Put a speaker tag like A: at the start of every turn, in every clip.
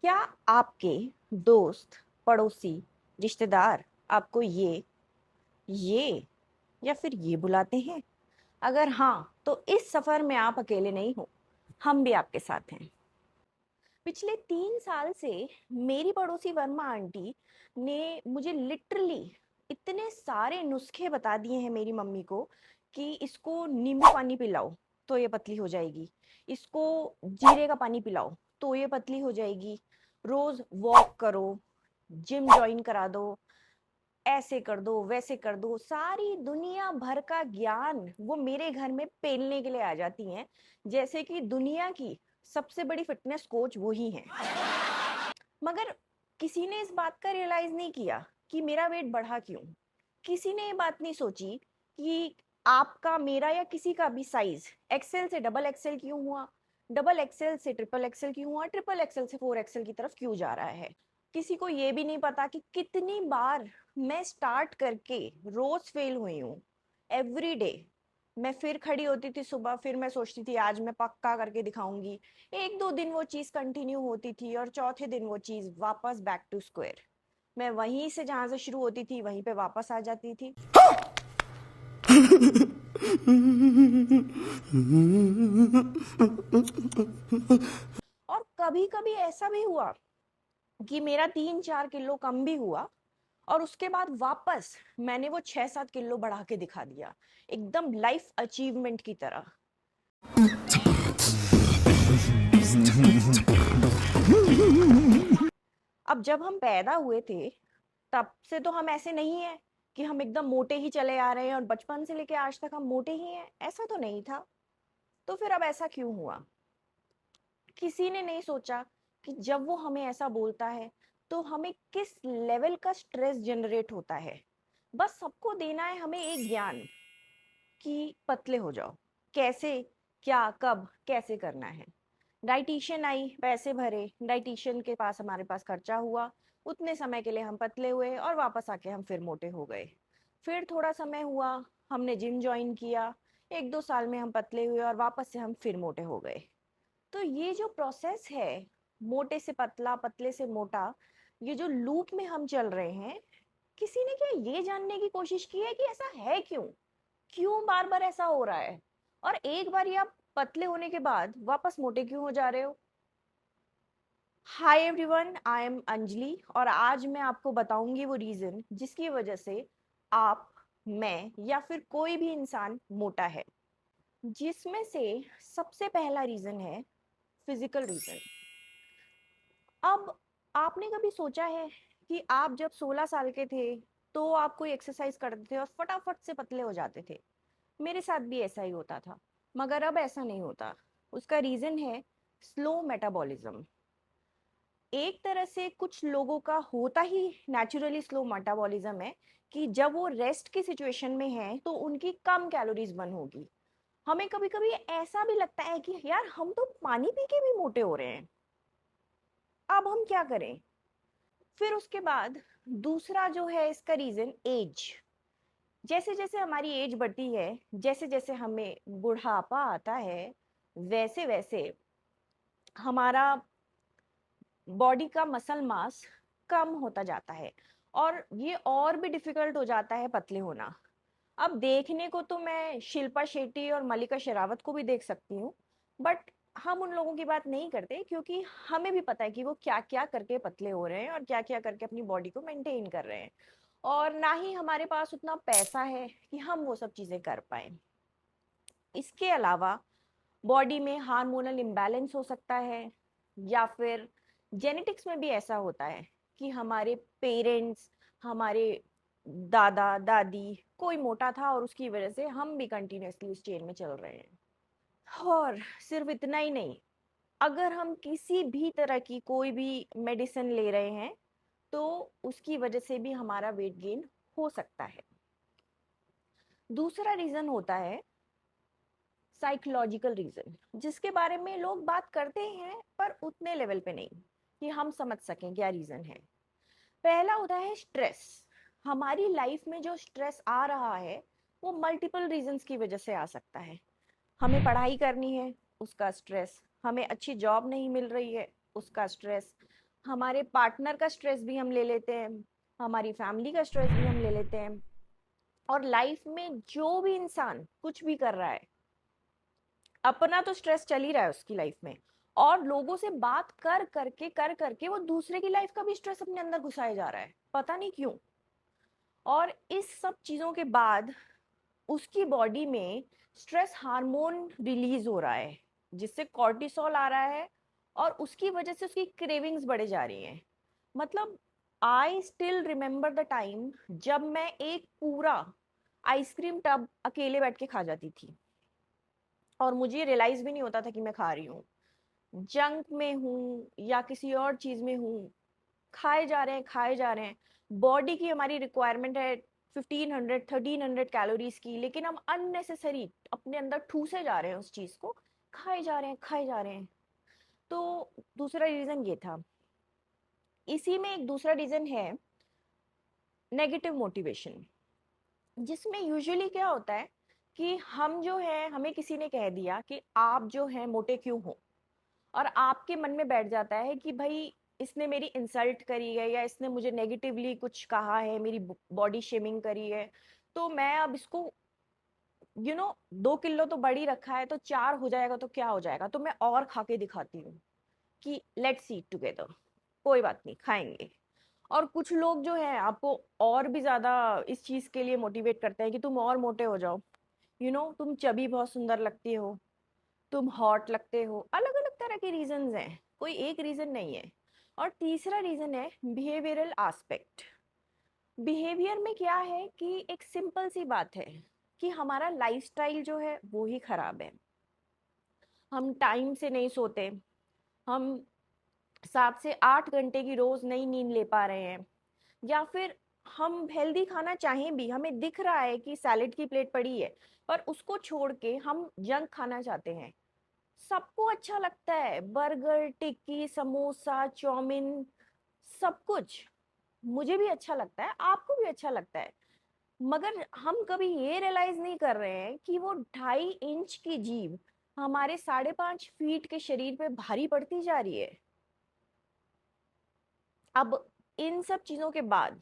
A: क्या आपके दोस्त, पड़ोसी, रिश्तेदार आपको ये या फिर ये बुलाते हैं? अगर हाँ, तो इस सफर में आप अकेले नहीं हो, हम भी आपके साथ हैं। पिछले 3 साल से मेरी पड़ोसी वर्मा आंटी ने मुझे लिटरली इतने सारे नुस्खे बता दिए हैं मेरी मम्मी को कि इसको नींबू पानी पिलाओ तो ये पतली हो जाएगी, इसको जीरे का पानी पिलाओ तो ये पतली हो जाएगी, रोज वॉक करो, जिम ज्वाइन करा दो, ऐसे कर दो वैसे कर दो। सारी दुनिया भर का ज्ञान वो मेरे घर में पेलने के लिए आ जाती हैं, जैसे कि दुनिया की सबसे बड़ी फिटनेस कोच वो ही हैं। मगर किसी ने इस बात का रियलाइज नहीं किया कि मेरा वेट बढ़ा क्यों। किसी ने ये बात नहीं सोची कि आपका, मेरा या किसी का भी साइज एक्सेल से डबल एक्सेल क्यों हुआ, डबल एक्सेल से ट्रिपल एक्सेल क्यों हुआ, ट्रिपल एक्सेल से 4 एक्सेल की तरफ क्यों जा रहा है। किसी को ये भी नहीं पता कि कितनी बार मैं स्टार्ट करके रोज फेल हुई हूँ। एवरी डे मैं फिर खड़ी होती थी सुबह, फिर मैं सोचती थी आज मैं पक्का करके दिखाऊंगी। 1-2 दिन वो चीज कंटिन्यू होती थी और चौथे दिन वो चीज वापस बैक टू स्क्वायर। मैं वहीं से जहां से शुरू होती थी वहीं पे वापस आ जाती थी। और कभी कभी ऐसा भी हुआ कि मेरा 3-4 किलो कम भी हुआ और उसके बाद वापस मैंने वो 6-7 किलो बढ़ा के दिखा दिया, एकदम लाइफ अचीवमेंट की तरह। अब जब हम पैदा हुए थे तब से तो हम ऐसे नहीं है कि हम एकदम मोटे ही चले आ रहे हैं और बचपन से लेके आज तक हम मोटे ही हैं, ऐसा तो नहीं था। तो फिर अब ऐसा क्यों हुआ? किसी ने नहीं सोचा कि जब वो हमें ऐसा बोलता है तो हमें किस लेवल का स्ट्रेस जनरेट होता है। बस सबको देना है हमें एक ज्ञान कि पतले हो जाओ, कैसे, क्या, कब, कैसे करना है। डाइटिशियन आई, पैसे भरे, डाइटिशियन के पास हमारे पास खर्चा हुआ, उतने समय के लिए हम पतले हुए और वापस आके हम फिर मोटे हो गए। फिर थोड़ा समय हुआ, हमने जिम ज्वाइन किया, 1-2 साल में हम पतले हुए और वापस से हम फिर मोटे हो गए। तो ये जो प्रोसेस है, मोटे से पतला, पतले से मोटा, ये जो लूप में हम चल रहे हैं, किसी ने क्या ये जानने की कोशिश की है कि ऐसा है क्यों? क्यों बार बार ऐसा हो रहा है? और एक बार आप पतले होने के बाद वापस मोटे क्यों हो जा रहे हो? Hi everyone, I am Anjali और आज मैं आपको बताऊंगी वो रीजन जिसकी वजह से आप, मैं या फिर कोई भी इंसान मोटा है। जिसमें से सबसे पहला रीजन है फिजिकल रीजन। अब आपने कभी सोचा है कि आप जब 16 साल के थे तो आप कोई एक्सरसाइज करते थे और फटाफट से पतले हो जाते थे? मेरे साथ भी ऐसा ही होता था, मगर अब ऐसा नहीं होता। उसका रीजन है स्लो मेटाबॉलिज्म। एक तरह से कुछ लोगों का होता ही नेचुरली स्लो मेटाबॉलिज्म है कि जब वो रेस्ट की सिचुएशन में है तो उनकी कम कैलोरीज बर्न होगी। हमें कभी कभी ऐसा भी लगता है कि यार हम तो पानी पी के भी मोटे हो रहे हैं, अब हम क्या करें? फिर उसके बाद दूसरा जो है इसका रीजन एज। जैसे जैसे हमारी एज बढ़ती है, जैसे जैसे हमें बुढ़ापा आता है, वैसे वैसे हमारा बॉडी का मसल मास कम होता जाता है और ये और भी डिफिकल्ट हो जाता है पतले होना। अब देखने को तो मैं शिल्पा शेट्टी और मलिका शेरावत को भी देख सकती हूँ, बट हम उन लोगों की बात नहीं करते क्योंकि हमें भी पता है कि वो क्या क्या करके पतले हो रहे हैं और क्या क्या करके अपनी बॉडी को मेंटेन कर रहे हैं। और ना ही हमारे पास उतना पैसा है कि हम वो सब चीजें कर पाए। इसके अलावा बॉडी में हार्मोनल इम्बैलेंस हो सकता है, या फिर जेनेटिक्स में भी ऐसा होता है कि हमारे पेरेंट्स, हमारे दादा दादी, कोई मोटा था और उसकी वजह से हम भी कंटिन्यूअसली उस चेन में चल रहे हैं। और सिर्फ इतना ही नहीं, अगर हम किसी भी तरह की कोई भी मेडिसिन ले रहे हैं तो उसकी वजह से भी हमारा वेट गेन हो सकता है। दूसरा रीजन होता है साइकोलॉजिकल रीजन, जिसके बारे में लोग बात करते हैं पर उतने लेवल पे नहीं कि हम समझ सकें क्या रीजन है। पहला होता है स्ट्रेस। हमारी लाइफ में जो स्ट्रेस आ रहा है वो मल्टीपल रीजंस की वजह से आ सकता है। हमें पढ़ाई करनी है, उसका स्ट्रेस। हमें अच्छी जॉब नहीं मिल रही है, उसका स्ट्रेस। हमारे पार्टनर का स्ट्रेस भी हम ले लेते हैं, हमारी फैमिली का स्ट्रेस भी हम ले लेते हैं। और लाइफ में जो भी इंसान कुछ भी कर रहा है, अपना तो स्ट्रेस चल ही रहा है उसकी लाइफ में, और लोगों से बात कर करके वो दूसरे की लाइफ का भी स्ट्रेस अपने अंदर घुसाए जा रहा है, पता नहीं क्यों। और इस सब चीजों के बाद उसकी बॉडी में स्ट्रेस हार्मोन रिलीज हो रहा है, जिससे कॉर्टिसोल आ रहा है, और उसकी वजह से उसकी क्रेविंग्स बढ़े जा रही हैं। मतलब I still remember the time जब मैं एक पूरा आइसक्रीम टब अकेले बैठ के खा जाती थी, और मुझे रियलाइज भी नहीं होता था कि मैं खा रही हूँ, जंक में हूँ या किसी और चीज में हूँ। खाए जा रहे हैं, खाए जा रहे हैं। बॉडी की हमारी रिक्वायरमेंट है 1500 1300 कैलोरीज की, लेकिन हम अननेसेसरी अपने अंदर ठूसे जा रहे हैं उस चीज को, खाए जा रहे हैं, खाए जा रहे हैं। तो दूसरा रीजन ये था। इसी में एक दूसरा रीजन है नेगेटिव मोटिवेशन, जिसमें यूजुअली क्या होता है कि हम जो है, हमें किसी ने कह दिया कि आप जो है मोटे क्यों हो, और आपके मन में बैठ जाता है कि भाई इसने मेरी इंसल्ट करी है, या इसने मुझे नेगेटिवली कुछ कहा है, मेरी बॉडी शेमिंग करी है, तो मैं अब इसको 2 किलो तो बढ़ी रखा है, तो 4 हो जाएगा तो क्या हो जाएगा, तो मैं और खा के दिखाती हूँ कि लेट्स ईट टुगेदर, कोई बात नहीं, खाएंगे। और कुछ लोग जो है आपको और भी ज्यादा इस चीज के लिए मोटिवेट करते हैं कि तुम और मोटे हो जाओ, तुम चबी बहुत सुंदर लगती हो, तुम हॉट लगते हो। अलग अलग तरह के रीजंस हैं, कोई एक रीजन नहीं है। और तीसरा रीजन है बिहेवियरल एस्पेक्ट। बिहेवियर में क्या है कि एक सिंपल सी बात है कि हमारा लाइफस्टाइल जो है वो ही खराब है। हम टाइम से नहीं सोते, हम 7 से 8 घंटे की रोज नई नींद ले पा रहे हैं, या फिर हम हेल्दी खाना चाहें भी, हमें दिख रहा है कि सैलेड की प्लेट पड़ी है, पर उसको छोड़ के हम जंक खाना चाहते हैं। सबको अच्छा लगता है बर्गर, टिक्की, समोसा, चाउमीन, सब कुछ। मुझे भी अच्छा लगता है, आपको भी अच्छा लगता है, मगर हम कभी ये रियलाइज नहीं कर रहे हैं कि वो 2.5 इंच की जीभ हमारे 5.5 फीट के शरीर पे भारी पड़ती जा रही है। अब इन सब चीजों के बाद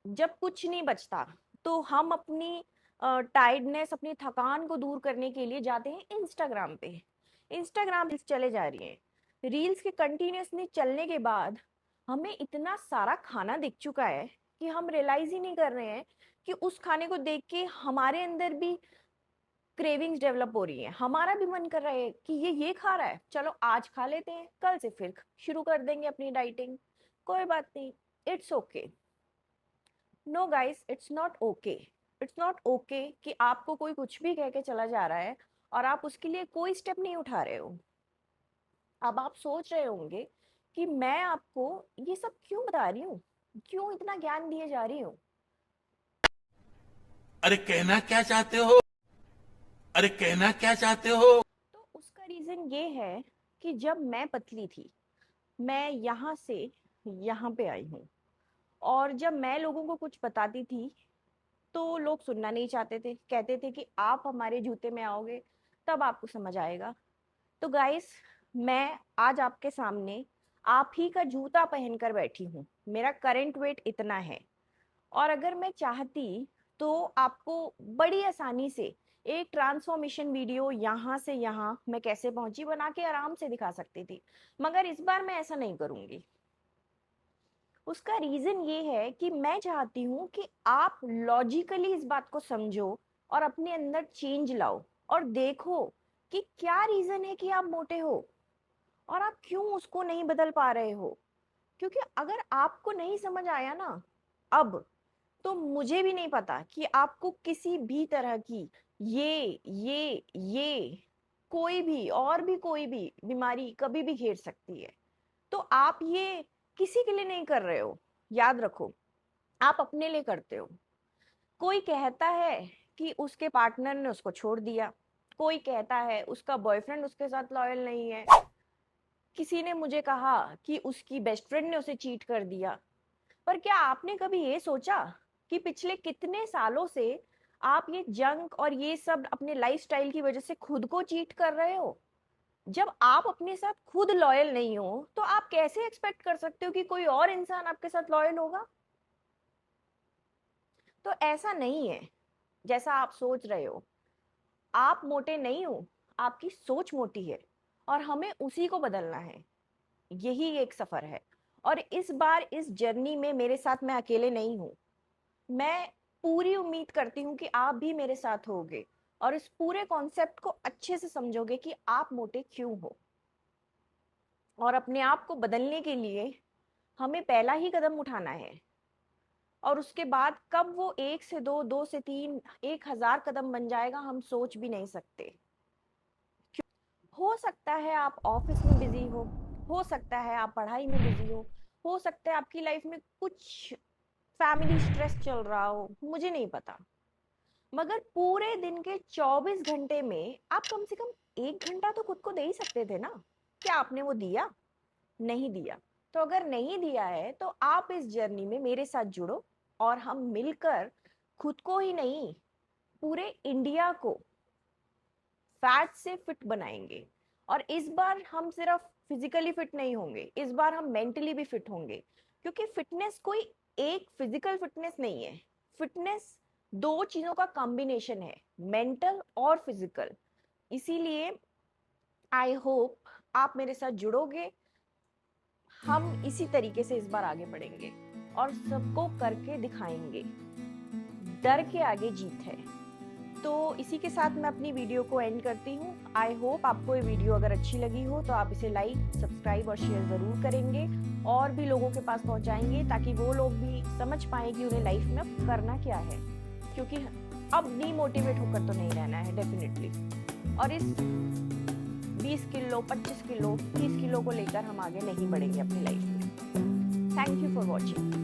A: जब कुछ नहीं बचता, तो हम अपनी टायर्डनेस, अपनी थकान को दूर करने के लिए जाते हैं इंस्टाग्राम पे। इंस्टाग्राम रील्स चले जा रही हैं, रील्स के कंटिन्यूसली चलने के बाद हमें इतना सारा खाना दिख चुका है कि हम रियलाइज ही नहीं कर रहे हैं कि उस खाने को देख के हमारे अंदर भी क्रेविंग्स डेवलप हो रही है, हमारा भी मन कर रहा है कि ये खा रहा है, चलो आज खा लेते हैं, कल से फिर शुरू कर देंगे अपनी डाइटिंग। कोई बात नहीं, it's okay. No guys, it's not okay. It's not okay कि आपको कोई कुछ भी कह के चला जा रहा है और आप उसके लिए कोई स्टेप नहीं उठा रहे हो। अब आप सोच रहे होंगे कि मैं आपको ये सब क्यों बता रही हूँ, क्यों इतना ज्ञान दिए जा रही हूँ।
B: अरे कहना क्या चाहते हो? अरे कहना क्या चाहते हो?
A: तो उसका रीजन ये है कि जब मैं पतली थी, मैं यहाँ से यहाँ पे आई हूँ, और जब मैं लोगों को कुछ बताती थी तो लोग सुनना नहीं चाहते थे, कहते थे कि आप हमारे जूते में आओगे तब आपको समझ आएगा। तो गाइस, मैं आज आपके सामने आप ही का जूता पहनकर बैठी हूँ। मेरा करंट वेट इतना है, और अगर मैं चाहती तो आपको बड़ी आसानी से एक ट्रांसफॉर्मेशन वीडियो यहाँ से यहाँ मैं कैसे पहुंची बना के आराम से दिखा सकती थी, मगर इस बार मैं ऐसा नहीं करूंगी। उसका रीजन ये है कि मैं चाहती हूँ कि आप लॉजिकली इस बात को समझो और अपने अंदर चेंज लाओ, और देखो कि क्या रीजन है कि आप मोटे हो, और आप क्यों उसको नहीं बदल पा रहे हो। क्योंकि अगर आपको नहीं समझ आया ना अब, तो मुझे भी नहीं पता कि आपको किसी भी तरह की ये कोई भी और भी कोई भी बीमारी कभी भी घेर सकती है। तो आप ये किसी के लिए नहीं कर रहे हो, याद रखो, आप अपने लिए करते हो। कोई कहता है कि उसके पार्टनर ने उसको छोड़ दिया, कोई कहता है उसका बॉयफ्रेंड उसके साथ लॉयल नहीं है, किसी ने मुझे कहा कि उसकी बेस्ट फ्रेंड ने उसे चीट कर दिया। पर क्या आपने कभी ये सोचा कि पिछले कितने सालों से आप ये जंक और ये सब अपने लाइफस्टाइल की वजह से खुद को चीट कर रहे हो? जब आप अपने साथ खुद लॉयल नहीं हो तो आप कैसे एक्सपेक्ट कर सकते हो कि कोई और इंसान आपके साथ लॉयल होगा? तो ऐसा नहीं है जैसा आप सोच रहे हो। आप मोटे नहीं हो, आपकी सोच मोटी है और हमें उसी को बदलना है। यही एक सफर है और इस बार इस जर्नी में मेरे साथ मैं अकेले नहीं हूँ। मैं पूरी उम्मीद करती हूँ कि आप भी मेरे साथ होगे और इस पूरे कॉन्सेप्ट को अच्छे से समझोगे कि आप मोटे क्यों हो। और अपने आप को बदलने के लिए हमें पहला ही कदम उठाना है और उसके बाद कब वो 1 से 2, 2 से 3, 1000 कदम बन जाएगा हम सोच भी नहीं सकते। हो सकता है आप ऑफिस में बिजी हो सकता है आप पढ़ाई में बिजी हो सकता है आपकी लाइफ में कुछ फैमिली स्ट्रेस चल रहा हो, मुझे नहीं पता। मगर पूरे दिन के 24 घंटे में आप कम से कम 1 घंटा तो खुद को दे ही सकते थे ना। क्या आपने वो दिया? नहीं दिया। तो अगर नहीं दिया है तो आप इस जर्नी में मेरे साथ जुड़ो और हम मिलकर खुद को ही नहीं, पूरे इंडिया को फैट से फिट बनाएंगे। और इस बार हम सिर्फ फिजिकली फिट नहीं होंगे, इस बार हम मेंटली भी फिट होंगे। क्योंकि फिटनेस कोई एक फिजिकल फिटनेस नहीं है। फिटनेस दो चीजों का कॉम्बिनेशन है, मेंटल और फिजिकल। इसीलिए आई होप आप मेरे साथ जुड़ोगे। हम इसी तरीके से इस बार आगे बढ़ेंगे और सबको करके दिखाएंगे। डर के आगे जीत है। तो इसी के साथ मैं अपनी वीडियो को एंड करती हूँ। आई होप आपको ये वीडियो अगर अच्छी लगी हो तो आप इसे लाइक, सब्सक्राइब और शेयर ज़रूर करेंगे और भी लोगों के पास पहुँचाएंगे ताकि वो लोग भी समझ पाएँ कि उन्हें लाइफ में अब करना क्या है। क्योंकि अब डीमोटिवेट होकर तो नहीं रहना है डेफिनेटली। और इस 20 किलो, 25 किलो, 30 किलो को लेकर हम आगे नहीं बढ़ेंगे अपनी लाइफ में। Thank you for watching.